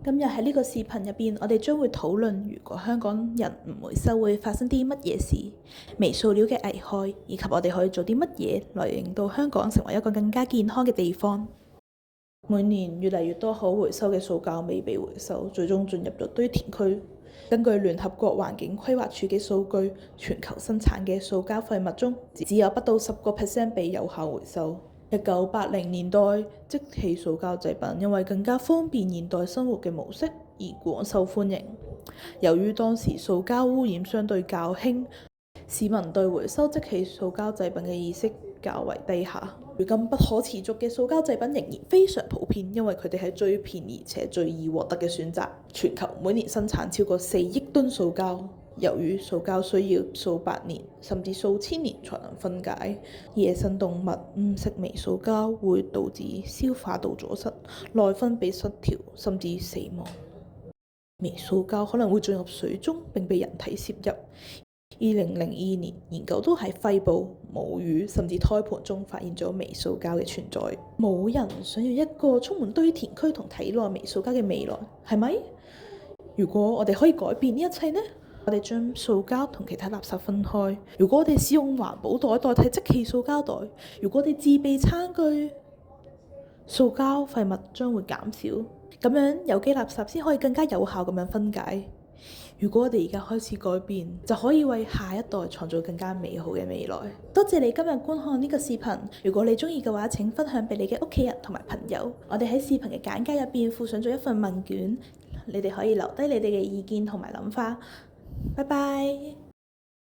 今日喺呢個視頻入邊，我哋將會討論如果香港人唔回收會發生啲乜嘢事，微塑料嘅危害，以及我哋可以做啲乜嘢來令到香港成為一個更加健康嘅地方。每年越嚟越多可回收嘅塑膠未被回收，最終進入咗堆填區。根據聯合國環境規劃署嘅數據，全球生產嘅塑膠廢物中，只有不到10% 被有效回收。1980年代，即棄塑膠製品因為更加方便現代生活嘅模式而廣受歡迎。由於當時塑膠污染相對較輕，市民對回收即棄塑膠製品嘅意識較為低下。如今不可持續嘅塑膠製品仍然非常普遍，因為佢哋係最便宜且最易獲得嘅選擇。全球每年生產超過4億噸塑膠。由於塑膠需要數百年甚至數千年才能分解，野生動物誤食微塑膠會導致消化道阻塞、內分泌失調甚至死亡。微塑膠可能會進入水中並被人體攝入。2002年，研究都喺肺部、母乳甚至胎盤中發現咗微塑膠嘅存在。冇人想要一個充滿堆填區同體內微塑膠嘅未來，係咪？如果我哋可以改變呢一切呢？我哋將塑膠同其他垃圾分開。如果我哋使用環保袋代替即棄塑膠袋，如果我哋自備餐具，塑膠廢物將會減少。咁樣有機垃圾先可以更加有效咁樣分解。如果我哋而家開始改變，就可以為下一代創造更加美好嘅未來。多謝你今日觀看呢個視頻。如果你鍾意嘅話，請分享俾你嘅屋企人同埋朋友。我哋喺視頻嘅簡介入邊附上咗一份問卷，你哋可以留低你哋嘅意見同埋諗法。拜拜。